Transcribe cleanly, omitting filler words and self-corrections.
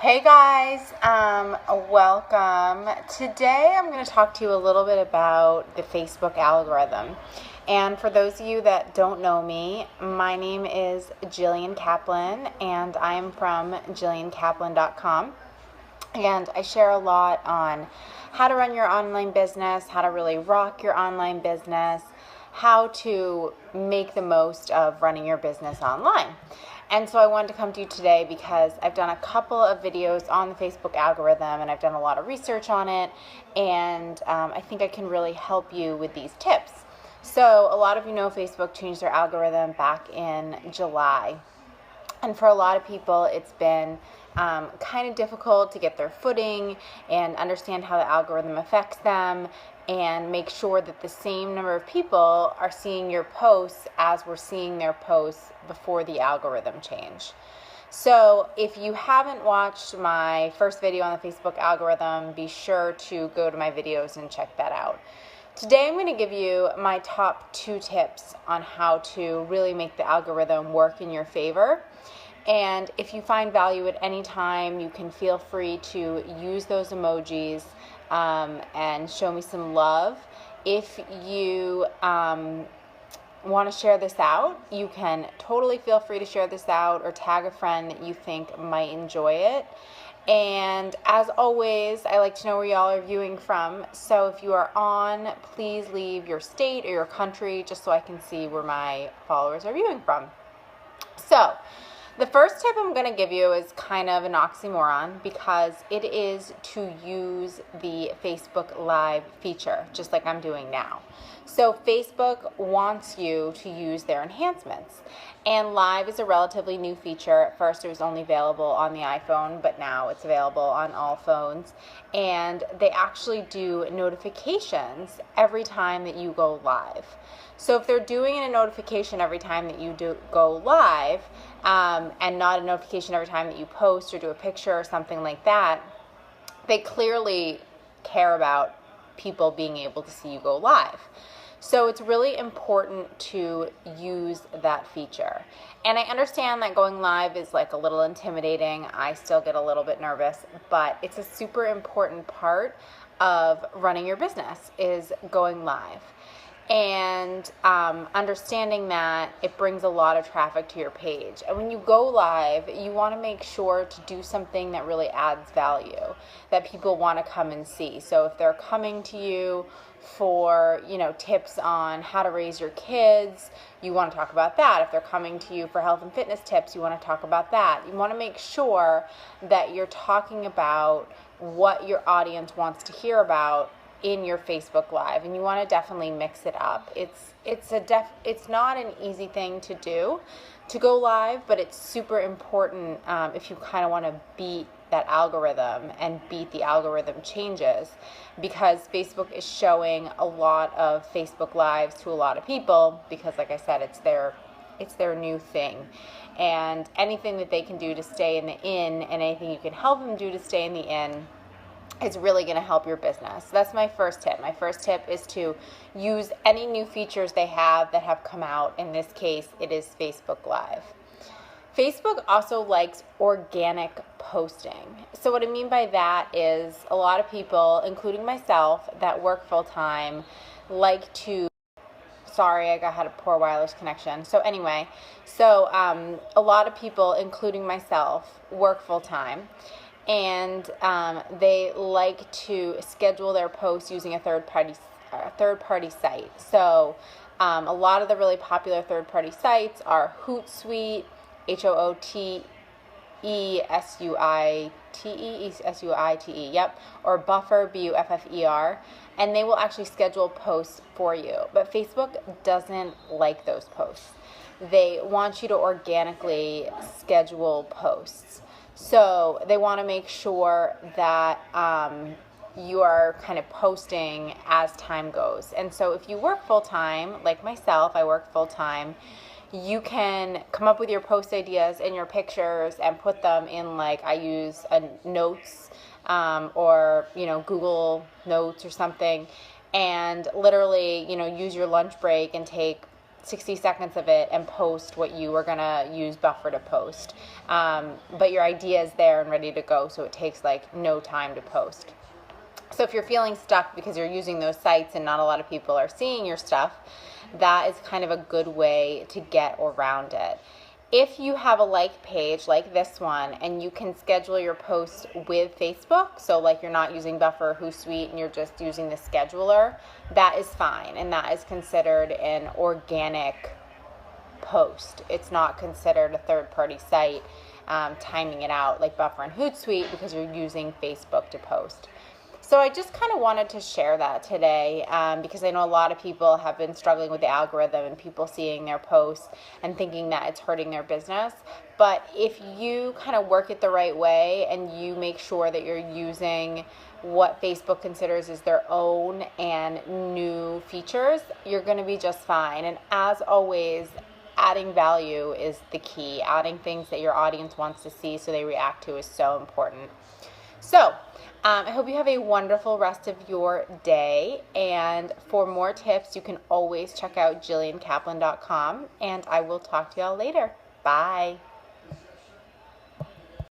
Hey guys, welcome. Today I'm going to talk to you a little bit about the Facebook algorithm. And for those of you that don't know me, my name is Jillian Kaplan and I'm from jilliankaplan.com. And I share a lot on how to run your online business, how to really rock your online business, how to make the most of running your business online. And so I wanted to come to you today because I've done a couple of videos on the Facebook algorithm and I've done a lot of research on it, and I think I can really help you with these tips. So a lot of you know Facebook changed their algorithm back in July. And for a lot of people, it's been kind of difficult to get their footing and understand how the algorithm affects them and make sure that the same number of people are seeing your posts as we're seeing their posts before the algorithm change. So if you haven't watched my first video on the Facebook algorithm, be sure to go to my videos and check that out. Today I'm going to give you my top 2 tips on how to really make the algorithm work in your favor. And if you find value at any time, you can feel free to use those emojis and show me some love. If you want to share this out, you can totally feel free to share this out or tag a friend that you think might enjoy it. And as always, I like to know where y'all are viewing from. So if you are on, please leave your state or your country just so I can see where my followers are viewing from. So the first tip I'm going to give you is kind of an oxymoron because it is to use the Facebook Live feature, just like I'm doing now. So Facebook wants you to use their enhancements. And Live is a relatively new feature. At first it was only available on the iPhone, but now it's available on all phones. And they actually do notifications every time that you go live. So if they're doing a notification every time that you go live, and not a notification every time that you post or do a picture or something like that, they clearly care about people being able to see you go live. So it's really important to use that feature. And I understand that going live is like a little intimidating. I still get a little bit nervous, but it's a super important part of running your business is going live. And understanding that it brings a lot of traffic to your page. And when you go live, you want to make sure to do something that really adds value, that people want to come and see. So if they're coming to you for, tips on how to raise your kids, you want to talk about that. If they're coming to you for health and fitness tips, you want to talk about that. You want to make sure that you're talking about what your audience wants to hear about in your Facebook Live, and you want to definitely mix it up. It's not an easy thing to do, to go live, but it's super important if you kind of want to beat that algorithm and beat the algorithm changes, because Facebook is showing a lot of Facebook Lives to a lot of people because, like I said, it's their new thing. And anything that they can do to stay in the in, and anything you can help them do to stay in the in, is really going to help your business. So that's my first tip. My first tip is to use any new features they have that have come out. In this case, it is Facebook Live. Facebook also likes organic posting. So what I mean by that is a lot of people, including myself, that work full-time, like to... Sorry, I had a poor wireless connection. So anyway, a lot of people, including myself, work full-time. And they like to schedule their posts using a third-party site. So a lot of the really popular third-party sites are Hootsuite, Hootsuite, yep, or Buffer, Buffer, and they will actually schedule posts for you. But Facebook doesn't like those posts. They want you to organically schedule posts. So they want to make sure that you are kind of posting as time goes. And so if you work full-time, like myself, I work full-time, you can come up with your post ideas and your pictures and put them in, like, I use notes or, Google Notes or something, and literally, use your lunch break and take 60 seconds of it and post what you were going to use Buffer to post. But your idea is there and ready to go, so it takes like no time to post. So if you're feeling stuck because you're using those sites and not a lot of people are seeing your stuff, that is kind of a good way to get around it. If you have a like page like this one and you can schedule your posts with Facebook, so like you're not using Buffer or Hootsuite and you're just using the scheduler, that is fine, and that is considered an organic post. It's not considered a third-party site timing it out like Buffer and Hootsuite because you're using Facebook to post. So I just kind of wanted to share that today because I know a lot of people have been struggling with the algorithm and people seeing their posts and thinking that it's hurting their business. But if you kind of work it the right way and you make sure that you're using what Facebook considers as their own and new features, you're going to be just fine. And as always, adding value is the key. Adding things that your audience wants to see so they react to is so important. So I hope you have a wonderful rest of your day, and for more tips you can always check out JillianKaplan.com, and I will talk to y'all later. Bye.